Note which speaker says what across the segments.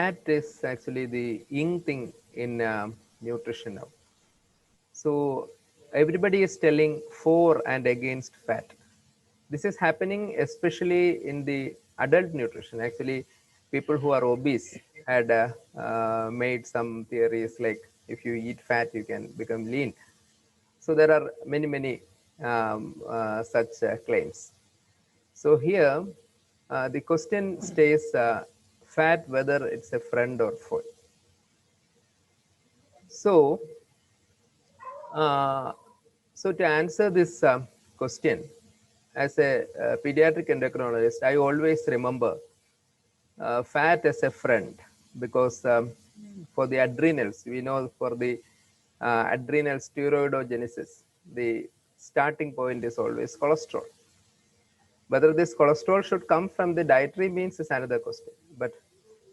Speaker 1: fat is actually the in thing in nutrition now. So everybody is telling for and against fat. This is happening especially in the adult nutrition. Actually, people who are obese had made some theories like if you eat fat, you can become lean. So there are many such claims. So here, the question stays fat whether it's a friend or foe. So, uh, so to answer this question, as a pediatric endocrinologist, I always remember fat as a friend because for the adrenals, we know for the adrenal steroidogenesis, the starting point is always cholesterol. Whether this cholesterol should come from the dietary means is another question. But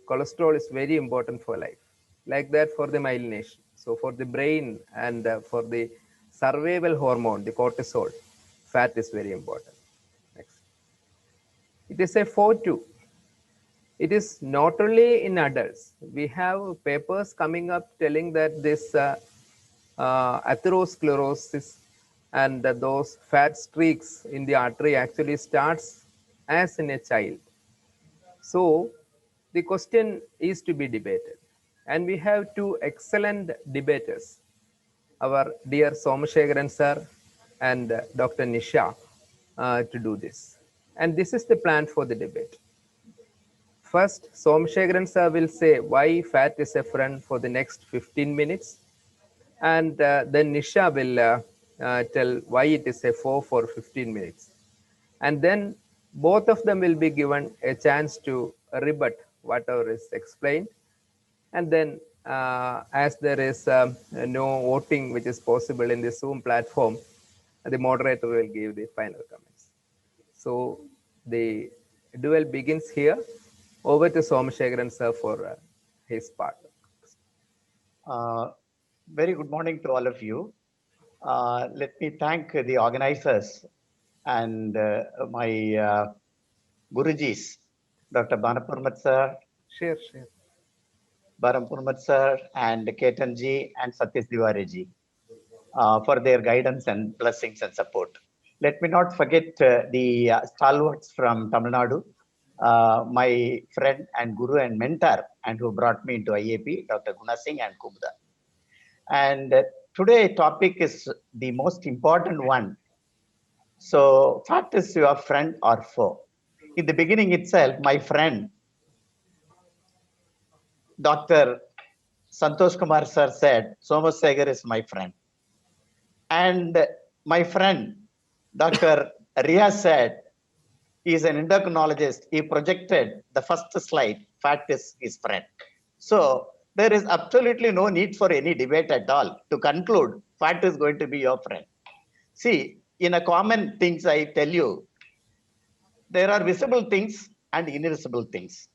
Speaker 1: cholesterol is very important for life. Like that for the myelination. So for the brain and for the survival hormone, the cortisol, fat is very important. Next. It is a 4-2. It is not only in adults. We have papers coming up telling that this atherosclerosis and those fat streaks in the artery actually starts as in a child. So the question is to be debated. And we have two excellent debaters, our dear Somashekharan sir and Dr. Nisha, to do this. And this is the plan for the debate. First, Somashekharan sir will say why fat is a friend for the next 15 minutes. And then Nisha will tell why it is a foe for 15 minutes. And then both of them will be given a chance to rebut whatever is explained. And then as there is no voting which is possible in the Zoom platform, the moderator will give the final comments. So the duel begins here. Over to Somashekharan sir for his part.
Speaker 2: Uh, very good morning to all of you. Let me thank the organizers and my Gurujis, Dr. Banapurmat sir,
Speaker 1: Share.
Speaker 2: Banapurmat sir, and Ketan ji and Satish Diwari ji for their guidance and blessings and support. Let me not forget the stalwarts from Tamil Nadu, my friend and guru and mentor, and who brought me into IAP, Dr. Guna Singh and Kubda. And today topic is the most important one. So fat is your friend or foe? In the beginning itself, my friend, Dr. Santosh Kumar sir said, Somashekhar is my friend. And my friend, Dr. Ria said, he is an endocrinologist. He projected the first slide, fat is his friend. So there is absolutely no need for any debate at all. To conclude, fat is going to be your friend. See, in a common things I tell you, there are visible things and invisible things.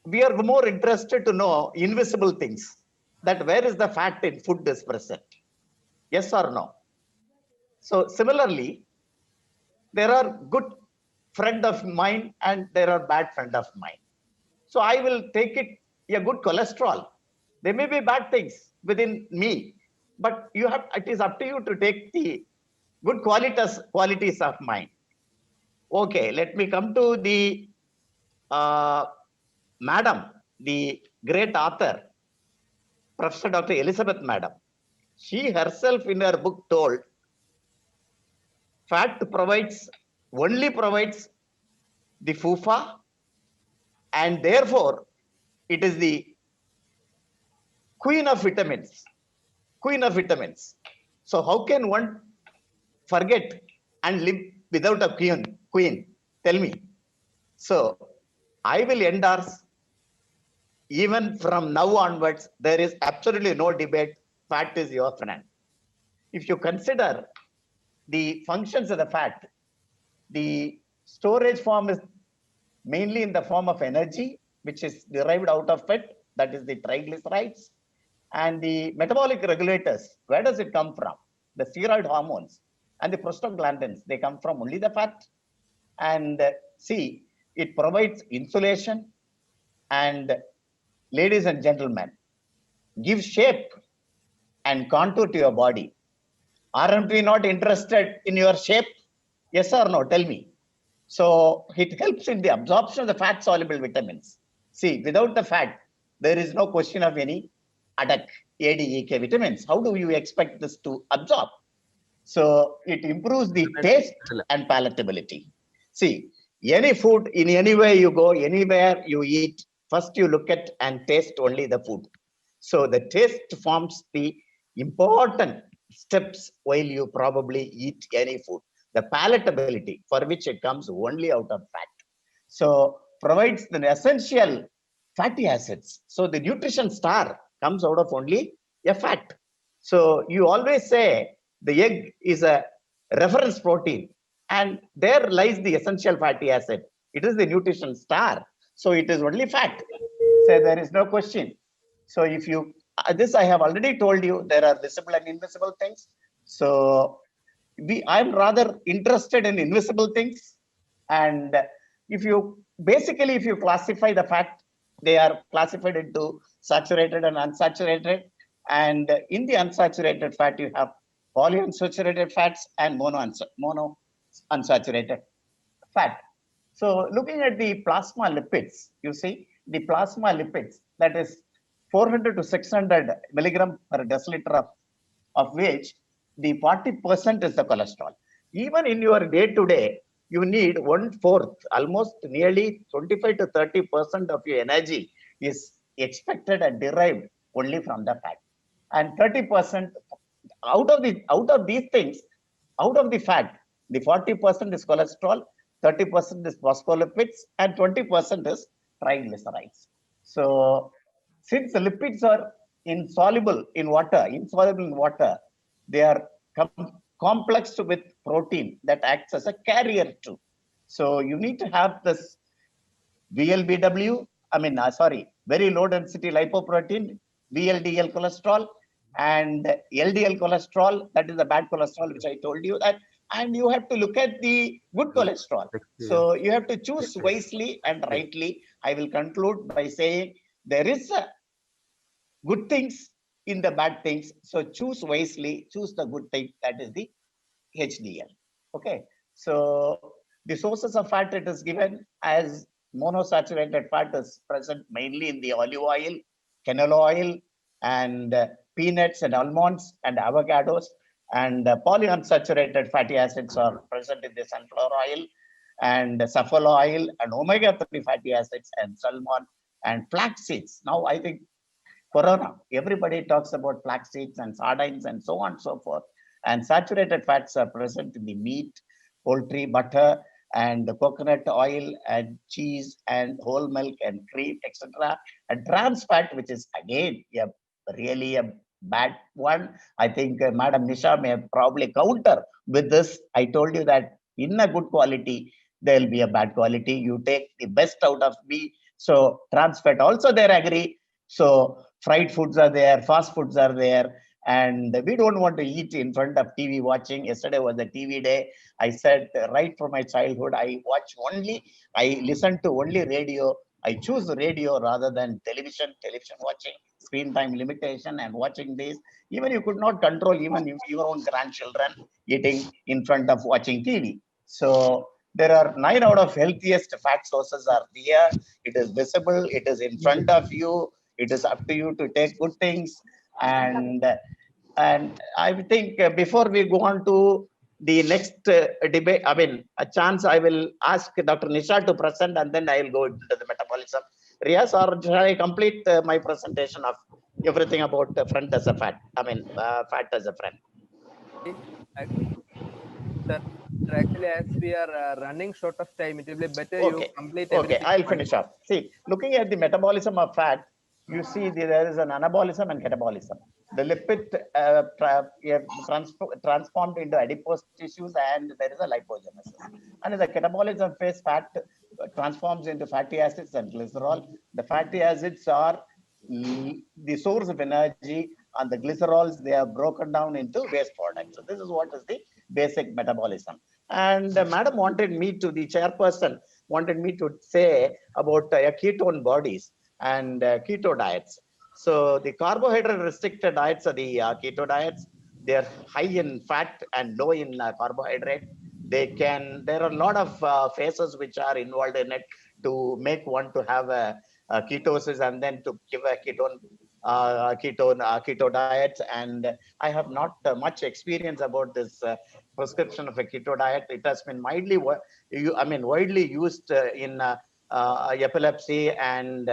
Speaker 2: We are more interested to know invisible things, that where is the fat in food is present. Yes or no? So similarly, there are good friend of mine and there are bad friend of mine. So I will take it a good cholesterol. There may be bad things within me, but it is up to you to take the good qualities of mine. Okay, let me come to the madam, the great author, Professor Dr. Elizabeth Madam. She herself in her book told fat only provides the fufa, and therefore it is the queen of vitamins. Queen of vitamins. So how can one forget and live without a queen? Tell me. So I will endorse, even from now onwards, there is absolutely no debate. Fat is your friend. If you consider the functions of the fat, the storage form is mainly in the form of energy, which is derived out of fat, that is the triglycerides. And the metabolic regulators, where does it come from? The steroid hormones and the prostaglandins, they come from only the fat. And see, it provides insulation, And ladies and gentlemen, give shape and contour to your body. Aren't we not interested in your shape? Yes or no? Tell me. So it helps in the absorption of the fat soluble vitamins. See, without the fat, there is no question of any ADEK, ADEK vitamins. How do you expect this to absorb? So it improves the taste and palatability. See, any food, in any way you go, anywhere you eat, first you look at and taste only the food. So the taste forms the important steps while you probably eat any food. The palatability for which it comes only out of fat. So provides the essential fatty acids. So the nutrition star comes out of only a fat. So you always say the egg is a reference protein, and there lies the essential fatty acid. It is the nutrition star. So it is only fat. So there is no question. So if you, this I have already told you, there are visible and invisible things. So I'm rather interested in invisible things. And if you, basically, if you classify the fat, they are classified into saturated and unsaturated. And in the unsaturated fat, you have polyunsaturated fats and mono unsaturated fat. So looking at the plasma lipids, you see the plasma lipids, that is 400 to 600 milligram per deciliter of which the 40% is the cholesterol. Even in your day-to-day, you need 1/4, almost nearly 25 to 30% of your energy is expected and derived only from the fat. And 30% out of these things, out of the fat, the 40% is cholesterol, 30% is phospholipids, and 20% is triglycerides. So since the lipids are insoluble in water, they are complex with protein that acts as a carrier too. So you need to have this VLBW, very low density lipoprotein, VLDL cholesterol, and LDL cholesterol, that is the bad cholesterol, which I told you that. And you have to look at the good cholesterol. So you have to choose wisely and rightly. I will conclude by saying there is a good things in the bad things. So choose wisely, choose the good thing, that is the HDL. Okay. So the sources of fat, it is given as monosaturated fat is present mainly in the olive oil, canola oil, and peanuts and almonds and avocados. And polyunsaturated fatty acids are present in the sunflower oil and safflower oil and omega-3 fatty acids and salmon and flax seeds. Now, I think Corona, everybody talks about flax seeds and sardines and so on and so forth. And saturated fats are present in the meat, poultry, butter, and the coconut oil and cheese and whole milk and cream, etc. And trans fat, which is again really a bad one. I think Madam Nisha may probably counter with this. I told you that in a good quality, there will be a bad quality. You take the best out of me. So trans fat also there agree. So fried foods are there, fast foods are there, and we don't want to eat in front of TV watching. Yesterday was the TV day. I said right from my childhood, I listen to only radio. I choose radio rather than television watching, screen time limitation and watching this. Even you could not control even your own grandchildren eating in front of watching TV. So there are 9 out of healthiest fat sources are there. It is visible, it is in front of you. It is up to you to take good things. And I think before we go on to the next debate, a chance I will ask Dr. Nisha to present, and then I will go into the metabolism. Riaz, or shall I complete my presentation of everything about the front as a fat? Fat as a friend.
Speaker 1: Sir, actually, as we are running short of time, it will be better you
Speaker 2: Okay,
Speaker 1: complete
Speaker 2: okay,
Speaker 1: everything
Speaker 2: I'll
Speaker 1: in one
Speaker 2: finish
Speaker 1: go.
Speaker 2: up. See, looking at the metabolism of fat, you see there is an anabolism and catabolism. The lipid transformed into adipose tissues, and there is a lipogenesis. And in the catabolism phase, fat transforms into fatty acids and glycerol. The fatty acids are the source of energy, and the glycerols, they are broken down into waste products. So this is what is the basic metabolism. And madam wanted me to, the chairperson wanted me to say about ketone bodies. and keto diets. So the carbohydrate restricted diets are the keto diets. They're high in fat and low in carbohydrate. There are a lot of phases which are involved in it to make one to have a ketosis and then to give a keto diet. And I have not much experience about this prescription of a keto diet. It has been widely used in epilepsy and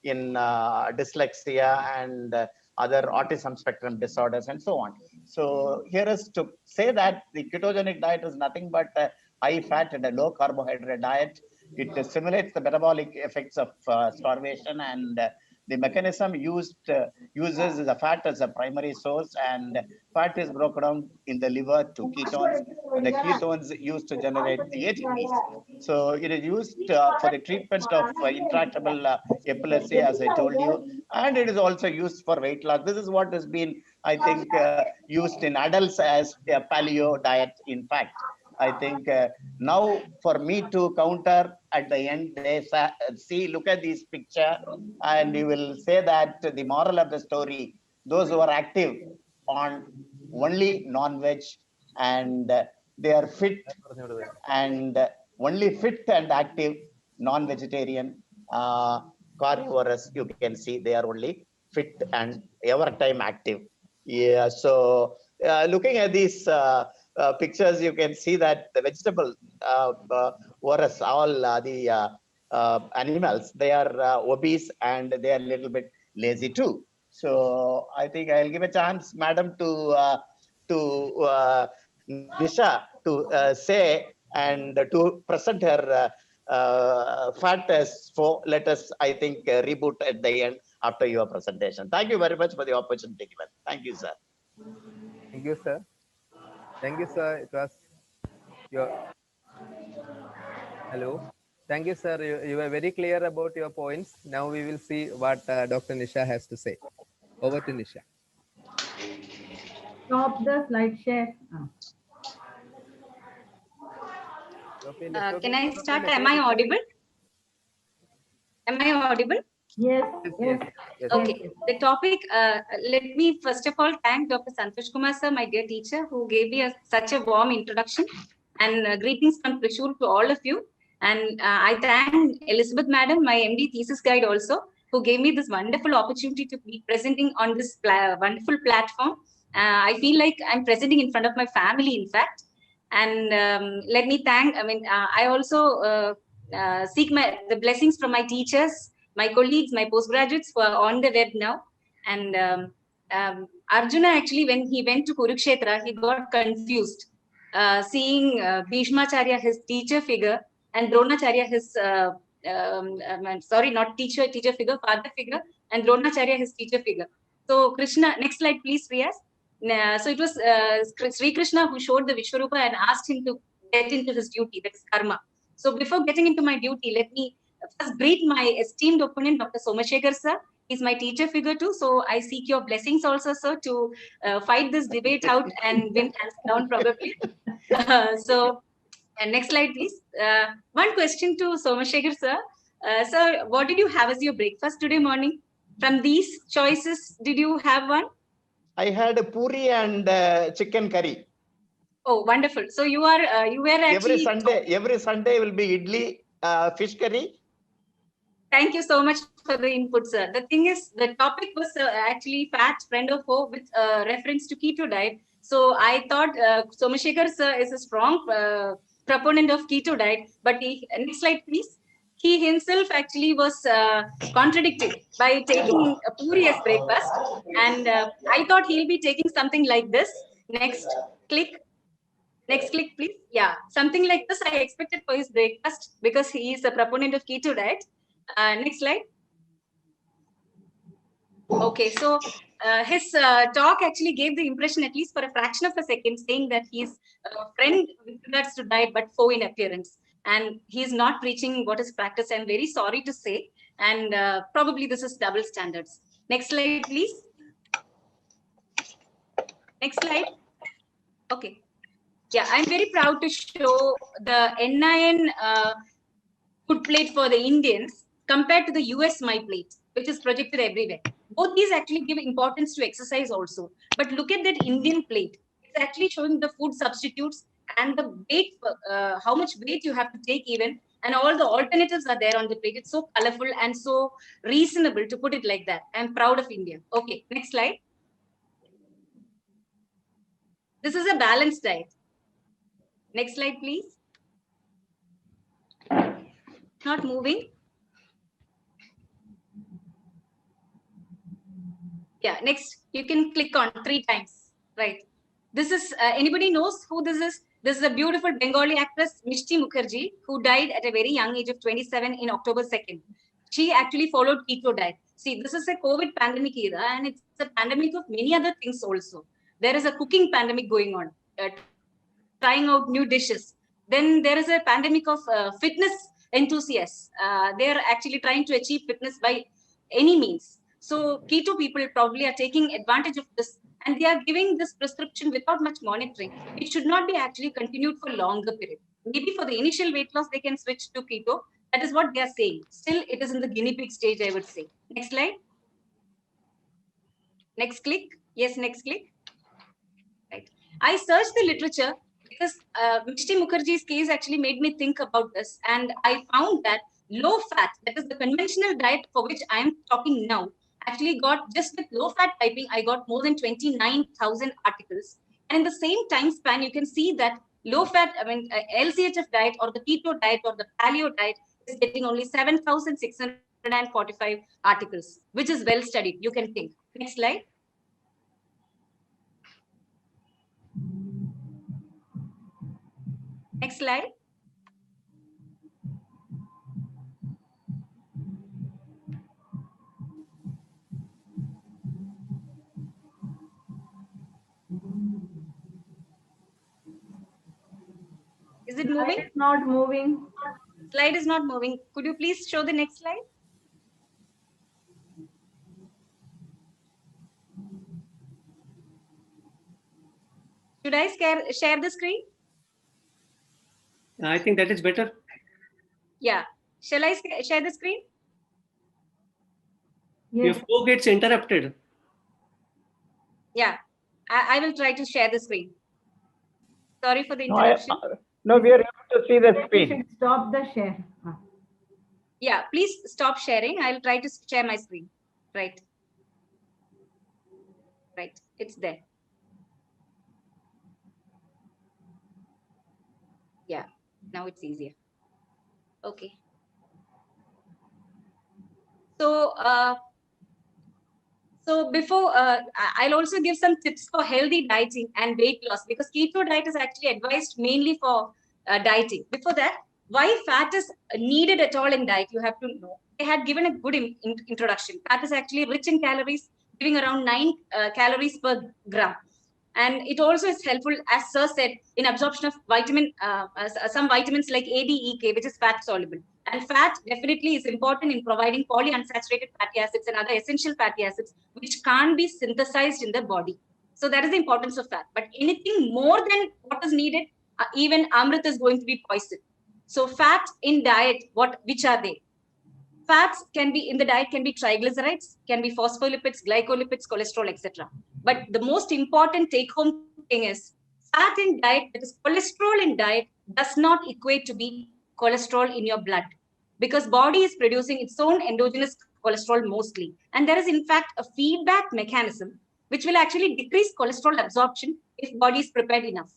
Speaker 2: in dyslexia and other autism spectrum disorders and so on. So here is to say that the ketogenic diet is nothing but a high fat and a low carbohydrate diet. It simulates the metabolic effects of starvation, and the mechanism uses the fat as a primary source, and fat is broken down in the liver to ketones, and the ketones used to generate the ATPs. So it is used for the treatment of intractable epilepsy, as I told you, and it is also used for weight loss. This is what has been, I think, used in adults as a paleo diet. In fact, I think now for me to counter at the end, they see, look at this picture, and you will say that the moral of the story, those who are active on only non-veg and they are fit and only fit and active non-vegetarian carnivorous, you can see they are only fit and ever time active. Yeah, so looking at these pictures, you can see that the vegetable vorous, all the animals, they are obese and they are a little bit lazy too. So I think I'll give a chance, madam, to Nisha to say and to present her fat test for. Let us, I think, reboot at the end after your presentation. Thank you very much for the opportunity given. Thank you, sir.
Speaker 1: Thank you, sir. Thank you, sir. It was your hello. Thank you, sir. You were very clear about your points. Now we will see what Dr. Nisha has to say. Over to Nisha.
Speaker 3: Stop the slide share.
Speaker 4: Can I start? Am I audible? Am I audible?
Speaker 3: Yes, yes.
Speaker 1: Yes.
Speaker 4: Okay. The topic, let me first of all thank Dr. Santosh Kumar sir, my dear teacher, who gave me such a warm introduction, and greetings from Trishul to all of you. And I thank Elizabeth madam, my MD thesis guide also, who gave me this wonderful opportunity to be presenting on this wonderful platform. I feel like I'm presenting in front of my family, in fact. And let me thank, I also seek the blessings from my teachers, my colleagues, my postgraduates who are on the web now. And Arjuna, actually, when he went to Kurukshetra, he got confused, seeing Bhishmacharya, his teacher figure, and Dronacharya, his, sorry, not teacher figure, father figure, and Dronacharya, his teacher figure. So Krishna, next slide, please, Riyas. So it was Sri Krishna who showed the Vishwarupa and asked him to get into his duty, that is karma. So before getting into my duty, let me first greet my esteemed opponent, Dr. Somashekar sir. He's my teacher figure too. So I seek your blessings also, sir, to fight this debate out and win hands down probably. So next slide, please. One question to Somashekar sir. Sir, what did you have as your breakfast today morning? From these choices, did you have one?
Speaker 2: I had a puri and chicken curry.
Speaker 4: Oh, wonderful. So you are you were actually
Speaker 2: every Sunday will be idli, fish curry.
Speaker 4: Thank you so much for the input, sir. The thing is, the topic was actually fat friend of foe with reference to keto diet. So I thought Somashekar sir is a strong proponent of keto diet. But next slide, please. He himself actually was contradicted by taking a puri as breakfast. And I thought he'll be taking something like this. Next, click. Next click, please. Yeah, something like this I expected for his breakfast because he is a proponent of keto diet. Next slide. Okay, so his talk actually gave the impression, at least for a fraction of a second, saying that he's a friend with regards to diet, but foe in appearance. And he's not preaching what is practice. I'm very sorry to say. And probably this is double standards. Next slide, please. Next slide. Okay. Yeah, I'm very proud to show the NIN food plate for the Indians compared to the US My Plate. which is projected everywhere. Both these actually give importance to exercise also. But look at that Indian plate. It's actually showing the food substitutes and the weight, how much weight you have to take even, and all the alternatives are there on the plate. It's so colorful and so reasonable, to put it like that. I'm proud of India. Okay, next slide. This is a balanced diet. Next slide, please. Not moving. Yeah, next, you can click on 3 times, right? This is, anybody knows who this is? This is a beautiful Bengali actress, Mishti Mukherjee, who died at a very young age of 27 in October 2nd. She actually followed keto diet. See, this is a COVID pandemic era, and it's a pandemic of many other things also. There is a cooking pandemic going on, trying out new dishes. Then there is a pandemic of fitness enthusiasts. They're actually trying to achieve fitness by any means. So keto people probably are taking advantage of this, and they are giving this prescription without much monitoring. It should not be actually continued for longer period. Maybe for the initial weight loss, they can switch to keto. That is what they are saying. Still, it is in the guinea pig stage, I would say. Next slide. Next click. Yes, next click. Right. I searched the literature because Mishti Mukherjee's case actually made me think about this. And I found that low fat, that is the conventional diet for which I am talking now, actually got, just with low fat typing, I got more than 29,000 articles. And in the same time span, you can see that low fat, LCHF diet or the keto diet or the paleo diet is getting only 7,645 articles, which is well studied, you can think. Next slide. Next slide. Is it moving?
Speaker 3: It's not moving.
Speaker 4: Slide is not moving. Could you please show the next slide? Should I share the screen?
Speaker 5: I think that is better.
Speaker 4: Yeah. Shall I share the screen?
Speaker 5: Your
Speaker 3: Yes.
Speaker 5: flow gets interrupted.
Speaker 4: Yeah. I will try to share the screen. Sorry for the
Speaker 2: No,
Speaker 4: interruption.
Speaker 2: no, we are able to see the
Speaker 3: You
Speaker 2: screen.
Speaker 3: should stop the share.
Speaker 4: Yeah, please stop sharing. I'll try to share my screen. Right. Right. It's there. Yeah. Now it's easier. Okay. So before, I'll also give some tips for healthy dieting and weight loss, because keto diet is actually advised mainly for dieting. Before that, why fat is needed at all in diet, you have to know. They had given a good introduction. Fat is actually rich in calories, giving around 9 calories per gram. And it also is helpful, as Sir said, in absorption of some vitamins like A, D, E, K, which is fat soluble. And fat definitely is important in providing polyunsaturated fatty acids and other essential fatty acids, which can't be synthesized in the body. So that is the importance of fat. But anything more than what is needed, even Amrit is going to be poisoned. So fat in diet, which are they? Fats can be in the diet, can be triglycerides, can be phospholipids, glycolipids, cholesterol, etc. But the most important take-home thing is fat in diet, that is cholesterol in diet, does not equate to be cholesterol in your blood, because body is producing its own endogenous cholesterol mostly. And there is in fact a feedback mechanism which will actually decrease cholesterol absorption if body is prepared enough.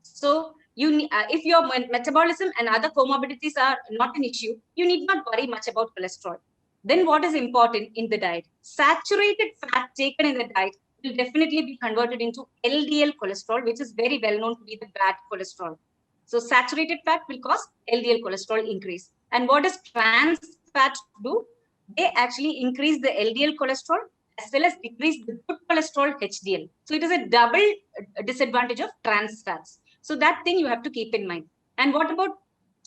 Speaker 4: So if your metabolism and other comorbidities are not an issue, you need not worry much about cholesterol. Then what is important in the diet? Saturated fat taken in the diet will definitely be converted into LDL cholesterol, which is very well known to be the bad cholesterol. So saturated fat will cause LDL cholesterol increase. And what does trans fat do? They actually increase the LDL cholesterol as well as decrease the good cholesterol HDL. So it is a double disadvantage of trans fats. So that thing you have to keep in mind. And what about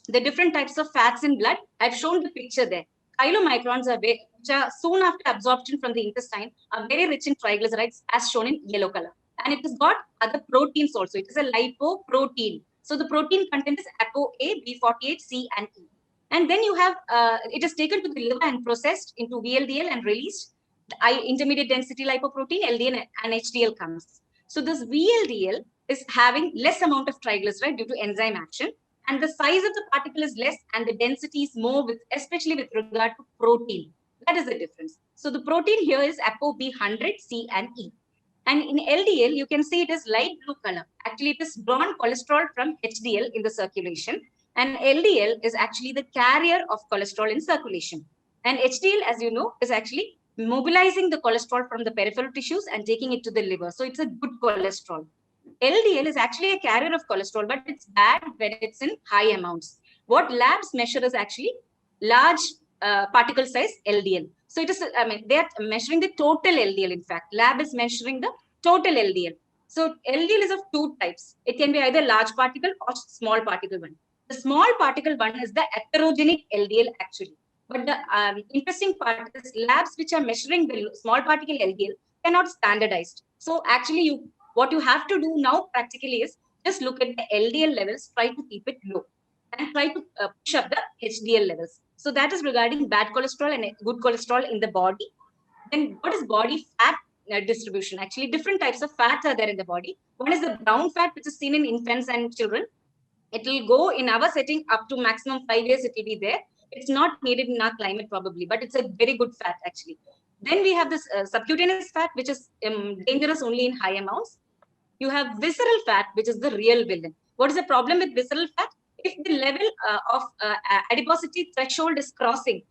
Speaker 4: the different types of fats in blood? I've shown the picture there. Chylomicrons which are soon after absorption from the intestine, are very rich in triglycerides, as shown in yellow color. And it has got other proteins also. It is a lipoprotein. So the protein content is ApoA, B48, C, and E. And then you have, it is taken to the liver and processed into VLDL and released. Intermediate density lipoprotein, LDL and HDL comes. So this VLDL is having less amount of triglyceride due to enzyme action, and the size of the particle is less and the density is more, especially with regard to protein. That is the difference. So the protein here is ApoB100, C and E. And in LDL, you can see it is light blue color. Actually, it is drawn cholesterol from HDL in the circulation. And LDL is actually the carrier of cholesterol in circulation. And HDL, as you know, is actually mobilizing the cholesterol from the peripheral tissues and taking it to the liver. So it's a good cholesterol. LDL is actually a carrier of cholesterol, but it's bad when it's in high amounts. What labs measure is actually large particle size LDL. So it is, I mean, they are measuring the total LDL. In fact, lab is measuring the total LDL. So LDL is of two types. It can be either large particle or small particle one. The small particle one is the atherogenic LDL actually. But the interesting part is labs which are measuring the small particle LDL cannot standardized. So actually, what you have to do now practically is just look at the LDL levels, try to keep it low, and try to push up the HDL levels. So that is regarding bad cholesterol and good cholesterol in the body. Then what is body fat distribution? Actually, different types of fat are there in the body. One is the brown fat, which is seen in infants and children. It will go in our setting up to maximum 5 years. It will be there. It's not needed in our climate probably, but it's a very good fat actually. Then we have this subcutaneous fat, which is dangerous only in high amounts. You have visceral fat, which is the real villain. What is the problem with visceral fat? If the level of adiposity threshold is crossing,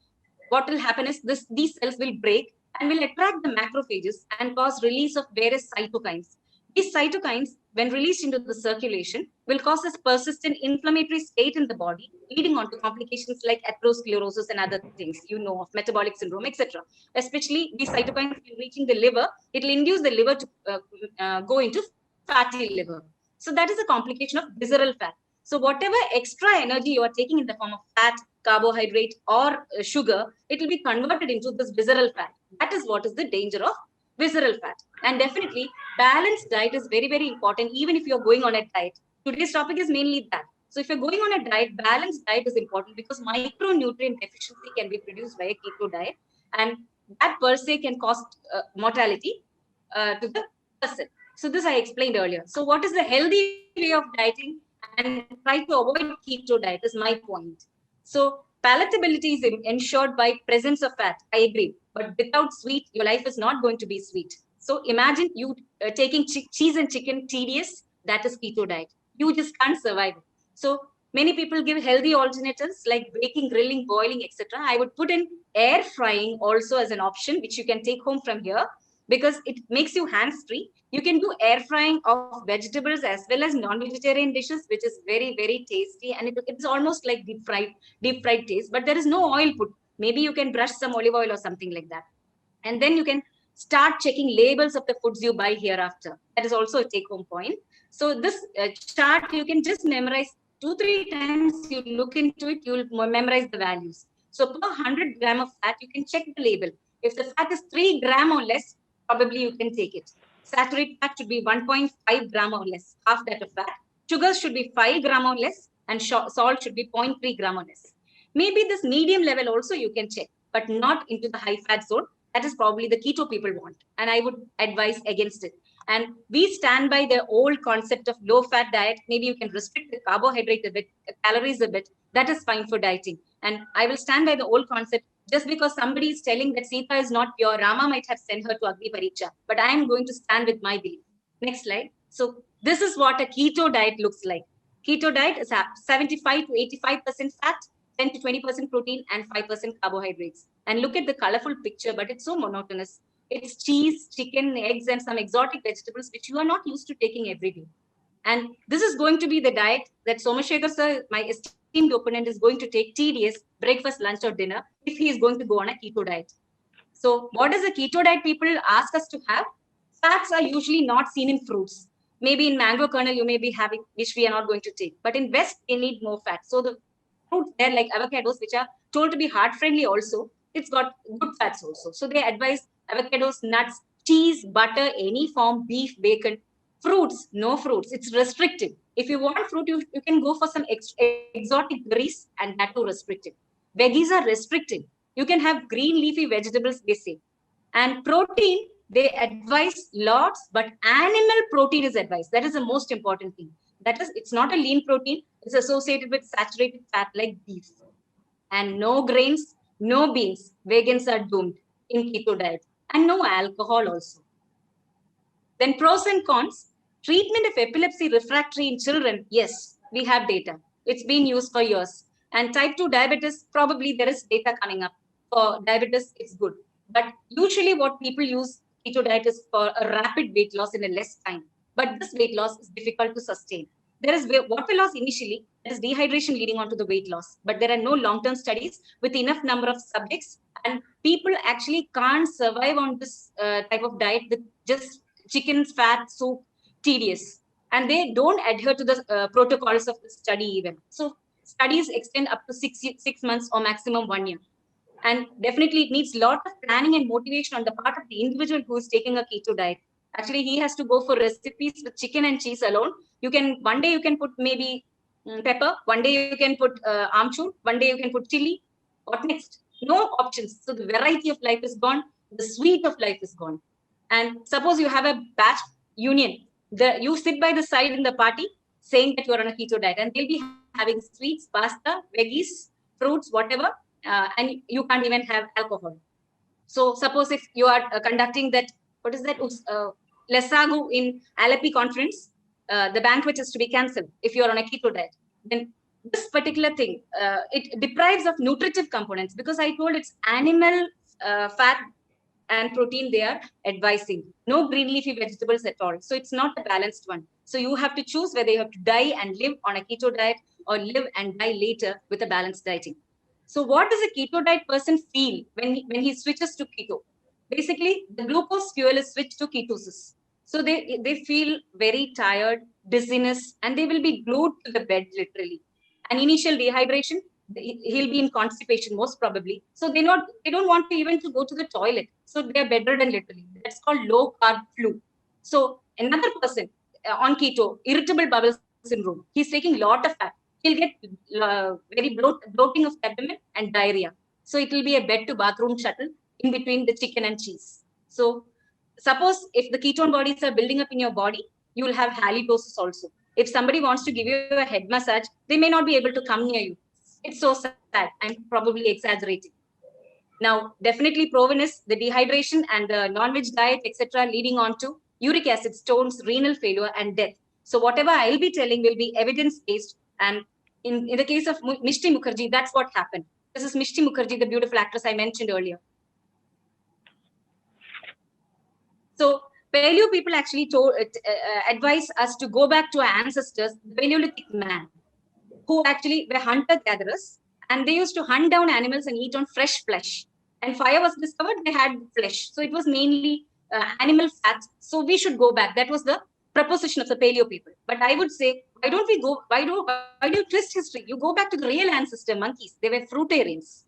Speaker 4: what will happen is these cells will break and will attract the macrophages and cause release of various cytokines. These cytokines, when released into the circulation, will cause this persistent inflammatory state in the body, leading on to complications like atherosclerosis and other things, you know, of metabolic syndrome, etc. Especially these cytokines reaching the liver, it will induce the liver to go into fatty liver. So that is a complication of visceral fat. So whatever extra energy you are taking in the form of fat, carbohydrate, or sugar, it will be converted into this visceral fat. That is what is the danger of visceral fat. And definitely, balanced diet is very, very important, even if you're going on a diet. Today's topic is mainly that. So if you're going on a diet, balanced diet is important because micronutrient deficiency can be produced by a keto diet. And that per se can cause mortality to the person. So this I explained earlier. So what is the healthy way of dieting? And try to avoid keto diet is my point. So palatability is ensured by presence of fat. I agree. But without sweet, your life is not going to be sweet. So imagine you taking cheese and chicken tedious. That is keto diet. You just can't survive it. So many people give healthy alternatives like baking, grilling, boiling, etc. I would put in air frying also as an option, which you can take home from here because it makes you hands-free. You can do air frying of vegetables as well as non-vegetarian dishes, which is very, very tasty. And it's almost like deep fried taste, but there is no oil put. Maybe you can brush some olive oil or something like that. And then you can start checking labels of the foods you buy hereafter. That is also a take-home point. So this chart, you can just memorize 2-3 times. You look into it, you will memorize the values. So per 100 gram of fat, you can check the label. If the fat is 3 gram or less, probably you can take it. Saturated fat should be 1.5 gram or less, half that of fat. Sugars should be 5 gram or less, and salt should be 0.3 gram or less. Maybe this medium level also you can check, but not into the high fat zone. That is probably the keto people want. And I would advise against it. And we stand by the old concept of low fat diet. Maybe you can restrict the carbohydrate a bit, calories a bit. That is fine for dieting. And I will stand by the old concept. Just because somebody is telling that Sita is not pure, Rama might have sent her to Agni Pariksha. But I am going to stand with my belief. Next slide. So this is what a keto diet looks like. Keto diet is 75 to 85% fat, 10 to 20% protein, and 5% carbohydrates. And look at the colorful picture, but it's so monotonous. It's cheese, chicken, eggs, and some exotic vegetables, which you are not used to taking every day. And this is going to be the diet that Somashekar sir, my esteemed opponent, is going to take tedious breakfast, lunch, or dinner if he is going to go on a keto diet. So what does the keto diet people ask us to have? Fats are usually not seen in fruits. Maybe in mango kernel, you may be having, which we are not going to take. But in West, they need more fat. So the fruits there, like avocados, which are told to be heart-friendly also, it's got good fats also. So they advise avocados, nuts, cheese, butter, any form, beef, bacon. Fruits, no fruits. It's restricted. If you want fruit, you can go for some exotic berries, and that too restricted. Veggies are restricted. You can have green leafy vegetables, they say. And protein, they advise lots, but animal protein is advised. That is the most important thing. That is, it's not a lean protein. It's associated with saturated fat like beef. And no grains, no beans. Vegans are doomed in keto diet. And no alcohol also. Then pros and cons. Treatment of epilepsy refractory in children, yes, we have data. It's been used for years. And type 2 diabetes, probably there is data coming up. For diabetes, it's good. But usually what people use keto diet is for a rapid weight loss in a less time. But this weight loss is difficult to sustain. There is water loss initially, there is dehydration leading on to the weight loss. But there are no long-term studies with enough number of subjects. And people actually can't survive on this type of diet with just chicken, fat, soup, tedious. And they don't adhere to the protocols of the study even. So studies extend up to 6 months or maximum 1 year. And definitely it needs a lot of planning and motivation on the part of the individual who is taking a keto diet. Actually, he has to go for recipes with chicken and cheese alone. You can, one day you can put maybe pepper, one day you can put amchur, one day you can put chili. What next? No options. So the variety of life is gone, the sweet of life is gone. And suppose you have a batch union, you sit by the side in the party saying that you are on a keto diet, and they'll be having sweets, pasta, veggies, fruits, whatever, and you can't even have alcohol. So suppose if you are conducting that, what is that, Lesagu in Alleppey conference, the banquet is to be cancelled if you are on a keto diet. Then this particular thing, it deprives of nutritive components, because I told it's animal fat and protein they are advising. No green leafy vegetables at all. So it's not a balanced one. So you have to choose whether you have to die and live on a keto diet or live and die later with a balanced dieting. So what does a keto diet person feel when he switches to keto? Basically, the glucose fuel is switched to ketosis. So they feel very tired, dizziness, and they will be glued to the bed literally. And initial dehydration, he'll be in constipation most probably. So they don't want to even to go to the toilet. So they're bedridden literally. That's called low carb flu. So another person on keto, irritable bowel syndrome, he's taking a lot of fat. He'll get very bloating of abdomen and diarrhea. So it will be a bed to bathroom shuttle in between the chicken and cheese. So suppose if the ketone bodies are building up in your body, you will have halitosis also. If somebody wants to give you a head massage, they may not be able to come near you. It's so sad. I'm probably exaggerating. Now, definitely proven is the dehydration and the non-veg diet, etc., leading on to uric acid stones, renal failure, and death. So whatever I'll be telling will be evidence-based. And in the case of Mishti Mukherjee, that's what happened. This is Mishti Mukherjee, the beautiful actress I mentioned earlier. So paleo people actually advise us to go back to our ancestors, the Paleolithic man, who actually were hunter-gatherers, and they used to hunt down animals and eat on fresh flesh. And fire was discovered, they had flesh. So it was mainly animal fat. So we should go back. That was the proposition of the paleo people. But I would say, why don't we go, why do you twist history? You go back to the real ancestor monkeys. They were fruitarians.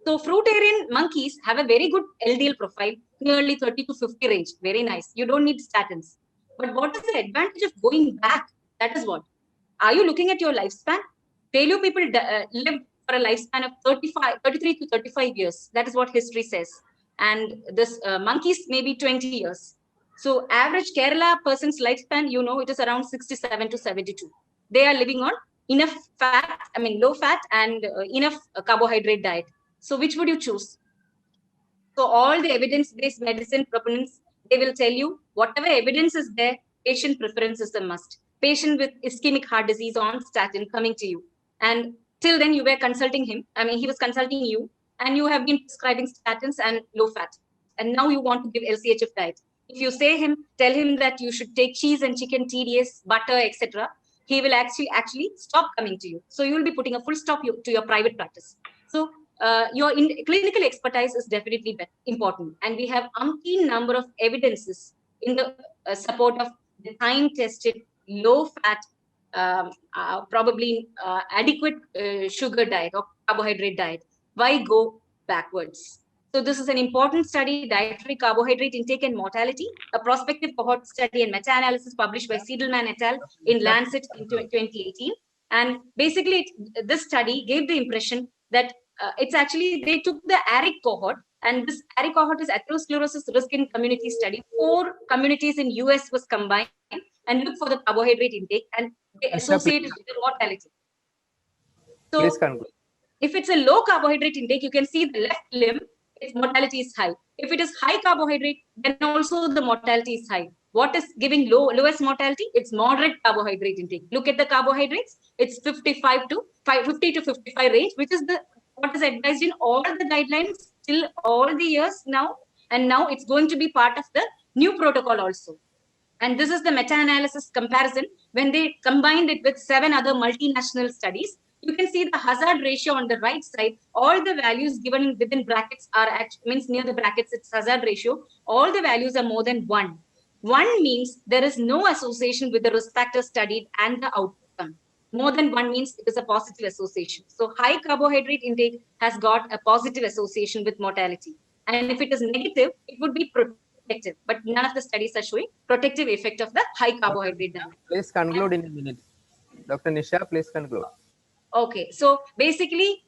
Speaker 4: So fruitarian monkeys have a very good LDL profile, nearly 30 to 50 range. Very nice. You don't need statins. But what is the advantage of going back? That is what. Are you looking at your lifespan? Paleo people live for a lifespan of 33 to 35 years. That is what history says. And this monkeys maybe 20 years. So average Kerala person's lifespan, you know, it is around 67 to 72. They are living on enough fat, low fat and enough carbohydrate diet. So which would you choose? So all the evidence-based medicine proponents, they will tell you whatever evidence is there, patient preference is the must. Patient with ischemic heart disease on statin coming to you. And till then you were consulting him. He was consulting you and you have been prescribing statins and low fat. And now you want to give LCHF diet. If you tell him that you should take cheese and chicken, TDS, butter, etc., he will actually stop coming to you. So you will be putting a full stop to your private practice. So your clinical expertise is definitely important. And we have umpteen number of evidences in the support of the time-tested, low-fat, probably adequate sugar diet or carbohydrate diet. Why go backwards? So this is an important study, dietary carbohydrate intake and mortality, a prospective cohort study and meta-analysis published by Siedelman et al. In Lancet in 2018. And basically, this study gave the impression that it's actually, they took the ARIC cohort, and this ARIC cohort is atherosclerosis risk in community study. 4 communities in US was combined and look for the carbohydrate intake, and they associate it with the mortality.
Speaker 1: Please
Speaker 4: So
Speaker 1: conclude.
Speaker 4: if it's a low carbohydrate intake, you can see the left limb, its mortality is high. If it is high carbohydrate, then also the mortality is high. What is giving lowest mortality? It's moderate carbohydrate intake. Look at the carbohydrates. It's 50 to 55 range, which is what is advised in all the guidelines till all the years now. And now it's going to be part of the new protocol also. And this is the meta-analysis comparison. When they combined it with 7 other multinational studies, you can see the hazard ratio on the right side. All the values given within brackets are means near the brackets, it's hazard ratio. All the values are more than 1. 1 means there is no association with the risk factor studied and the outcome. More than 1 means it is a positive association. So high carbohydrate intake has got a positive association with mortality. And if it is negative, it would be protective. But none of the studies are showing protective effect of the high carbohydrate diet.
Speaker 1: Please conclude in a minute. Dr. Nisha, please conclude.
Speaker 4: Okay, so basically,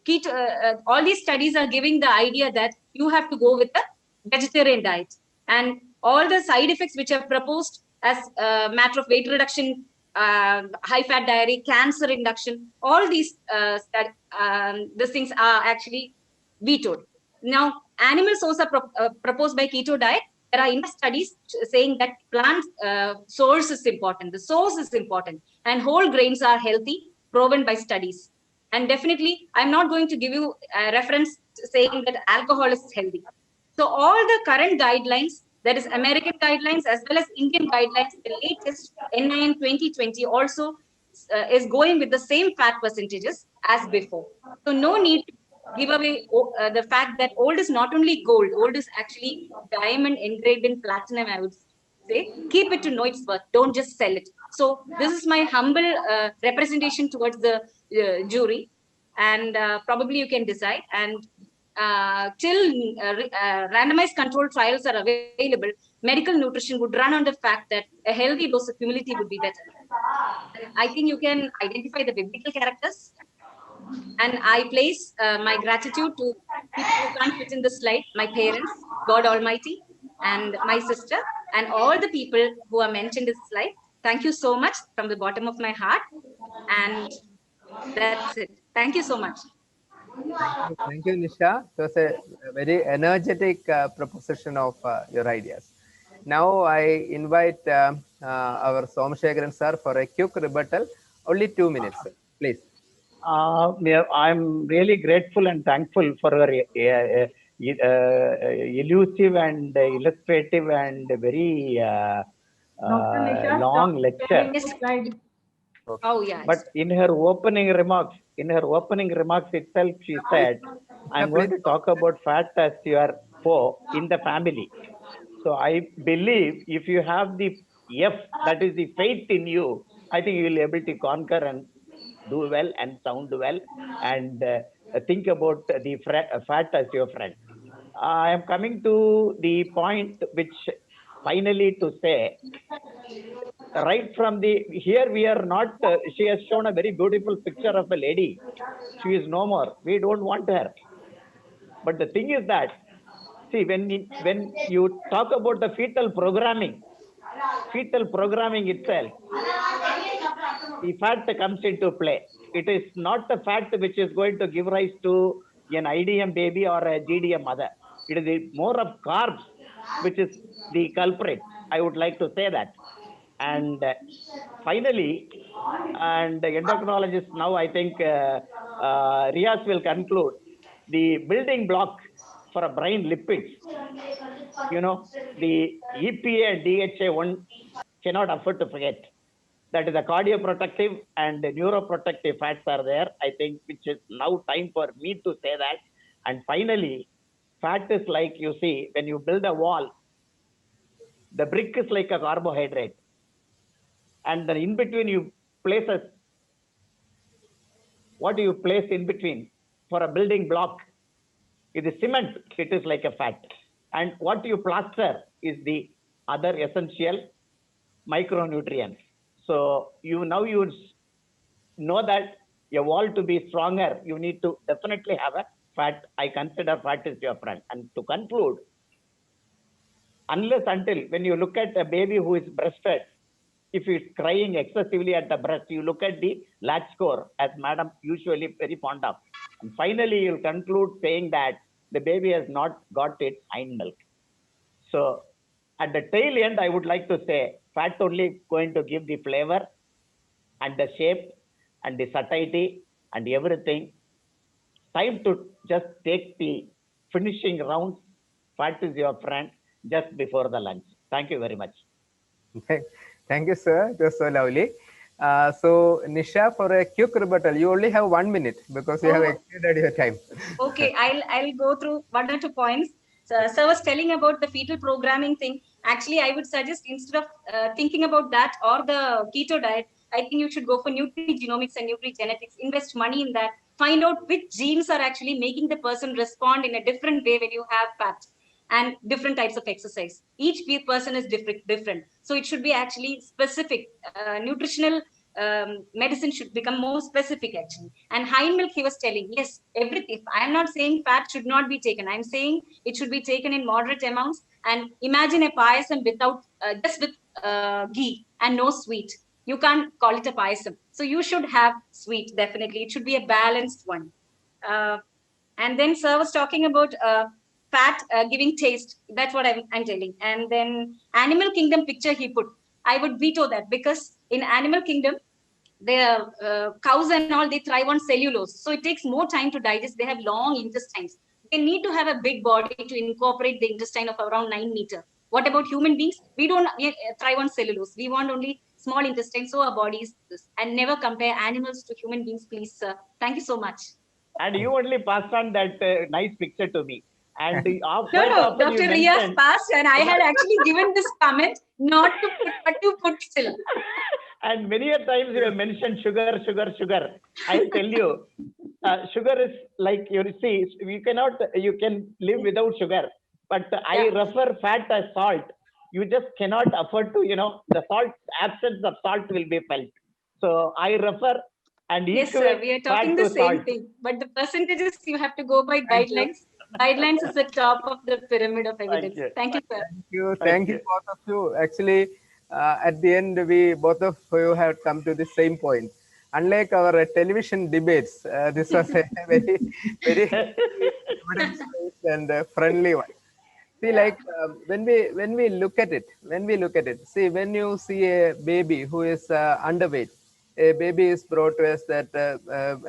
Speaker 4: all these studies are giving the idea that you have to go with a vegetarian diet, and all the side effects which are proposed as a matter of weight reduction, high fat diary, cancer induction, all these things are actually vetoed. Now, animal source are proposed by keto diet. There are enough studies saying that plant source is important. The source is important, and whole grains are healthy, proven by studies. And definitely, I'm not going to give you a reference saying that alcohol is healthy. So all the current guidelines, that is American guidelines as well as Indian guidelines, the latest NIN 2020 also is going with the same fat percentages as before. So no need to give away the fact that old is not only gold, old is actually diamond engraved in platinum, I would say. Keep it to know its worth. Don't just sell it. So this is my humble representation towards the jury, and probably you can decide. And till randomized controlled trials are available, medical nutrition would run on the fact that a healthy dose of humility would be better. I think you can identify the biblical characters, and I place my gratitude to people who can't fit in the slide, my parents, God Almighty, and my sister, and all the people who are mentioned in this slide. Thank you so much from the bottom of my heart. And that's it. Thank you so much.
Speaker 1: Thank you, Nisha. It was a very energetic proposition of your ideas. Now I invite our Somashekharan sir for a quick rebuttal. Only 2 minutes, sir. Please.
Speaker 2: Yeah, I'm really grateful and thankful for your elusive and illustrative and very
Speaker 3: Dr. Nisha,
Speaker 2: long
Speaker 3: stop
Speaker 2: lecture.
Speaker 3: sharing the slide.
Speaker 4: Oh, yeah.
Speaker 2: But in her opening remarks itself, she said, "I'm going to talk about fat as your foe in the family." So I believe if you have the F, that is the faith in you, I think you will be able to conquer and do well and sound well and think about the fat as your friend. I am coming to the point which finally to say, right from the, here we are not, she has shown a very beautiful picture of a lady. She is no more. We don't want her. But the thing is that, see, when you talk about the fetal programming itself, the fat comes into play. It is not the fat which is going to give rise to an IDM baby or a GDM mother. It is more of carbs which is the culprit. I would like to say that. And finally, and the endocrinologist now, I think Riaz will conclude the building block for a brain lipids. You know, the EPA and DHA1 cannot afford to forget. That is the cardioprotective and neuroprotective fats are there, I think, which is now time for me to say that. And finally, fat is like, you see, when you build a wall, the brick is like a carbohydrate. And then in between you place what do you place in between for a building block? It is cement, it is like a fat. And what you plaster is the other essential micronutrients. So you know that a wall to be stronger, you need to definitely have a fat, I consider fat is your friend. And to conclude, unless until when you look at a baby who is breastfed, if it's crying excessively at the breast, you look at the latch score, as madam usually very fond of. And finally, you'll conclude saying that the baby has not got its hind milk. So at the tail end, I would like to say fat only going to give the flavor and the shape and the satiety and everything. Time to just take the finishing rounds. Fat is your friend just before the lunch. Thank you very much.
Speaker 1: Thank you, sir. It was so lovely. So, Nisha, for a quick rebuttal, you only have 1 minute because you have
Speaker 4: Oh.
Speaker 1: exceeded your time.
Speaker 4: Okay, I'll go through 1 or 2 points. So, sir was telling about the fetal programming thing. Actually, I would suggest instead of thinking about that or the keto diet, I think you should go for nutrigenomics and nutrigenetics. Invest money in that. Find out which genes are actually making the person respond in a different way when you have fat and different types of exercise. Each person is different. So it should be actually specific. Nutritional medicine should become more specific actually. And hind milk, he was telling, yes, everything. I am not saying fat should not be taken. I'm saying it should be taken in moderate amounts. And imagine a payasam without just with ghee and no sweet. You can't call it a payasam. So you should have sweet, definitely. It should be a balanced one. And then sir was talking about fat giving taste. That's what I'm telling. And then animal kingdom picture he put. I would veto that because in animal kingdom, the cows and all, they thrive on cellulose. So it takes more time to digest. They have long intestines. They need to have a big body to incorporate the intestine of around 9 meters. What about human beings? We don't thrive on cellulose. We want only small intestine. So our bodies, and never compare animals to human beings, please, sir. Thank you so much.
Speaker 2: And you only passed on that nice picture to me. And
Speaker 4: No,
Speaker 2: quite
Speaker 4: no,
Speaker 2: often you
Speaker 4: Dr. Riaz
Speaker 2: mentioned,
Speaker 4: passed, and I had actually given this comment not to put, but to put still.
Speaker 2: and many a times you have mentioned sugar, sugar, sugar. I tell you, sugar is like, you see, you can live without sugar, but I
Speaker 4: Yeah.
Speaker 2: refer fat as salt. You just cannot afford to, the absence of salt will be felt. So I refer and
Speaker 4: Yes, sir.
Speaker 2: equate
Speaker 4: We are
Speaker 2: fat
Speaker 4: talking the
Speaker 2: to
Speaker 4: same
Speaker 2: salt.
Speaker 4: thing, but the percentages you have to go by
Speaker 1: Thank you.
Speaker 4: guidelines. Guidelines is the top of the pyramid of
Speaker 2: Thank
Speaker 4: evidence.
Speaker 2: you.
Speaker 4: Thank you, sir.
Speaker 1: Thank you.
Speaker 2: Thank
Speaker 1: Thank you,
Speaker 2: you.
Speaker 1: both of you. Actually, at the end, we both of you have come to the same point. Unlike our television debates, this was a very evidence-based and friendly one. See, like when we look at it, see, when you see a baby who is underweight, a baby is brought to us that,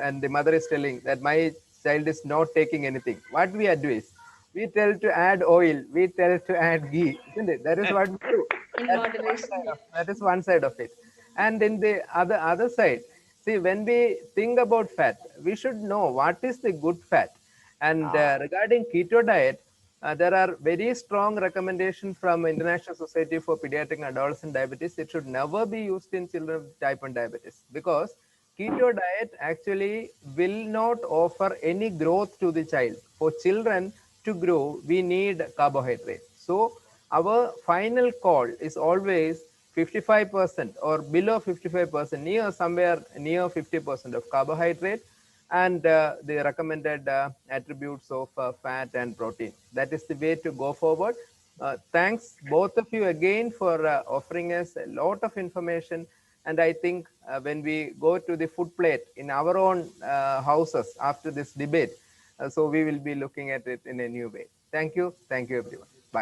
Speaker 1: and the mother is telling that my child is not taking anything. What we advise? We tell to add oil, we tell to add ghee, isn't it? That is what we do.
Speaker 4: In moderation.
Speaker 1: That is one side of it. And in the other side, see, when we think about fat, we should know what is the good fat. And regarding keto diet, there are very strong recommendations from International Society for Pediatric and Adolescent Diabetes. It should never be used in children with type 1 diabetes because keto diet actually will not offer any growth to the child. For children to grow, we need carbohydrate. So our final call is always 55% or below 55%, near somewhere near 50% of carbohydrate and the recommended attributes of fat and protein. That is the way to go forward. Thanks both of you again for offering us a lot of information. And I think when we go to the food plate in our own houses after this debate, so we will be looking at it in a new way. Thank you. Thank you, everyone.